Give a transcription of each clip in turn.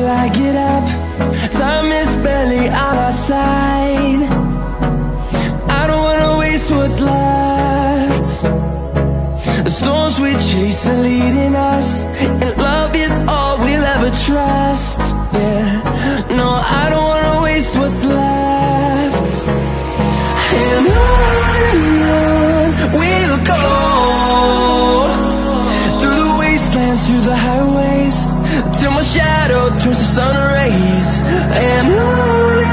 till I get up. Time is barely on our side. I don't wanna waste what's left. The storms we chase are leading us, and love is all we'll ever trust. Yeah, no, I don't wanna waste what's left. And on we'll go, through the wastelands, through the highways, till my shadow turns to sun rays. And on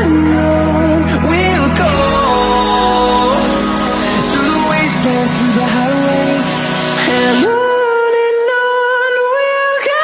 we'll go, through the wastelands, through the highways, and on we'll go.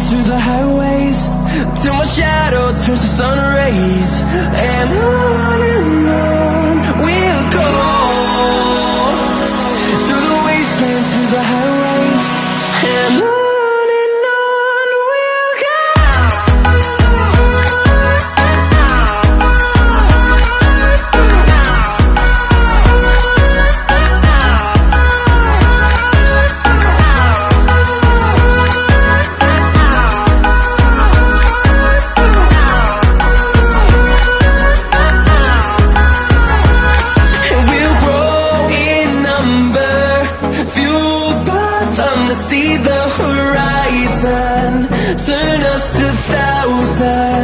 Through the highways, till my shadow turns to sun rays. And on we'll go, through the wastelands, through the highways, and on we'll go. See the horizon, turn us to thousands.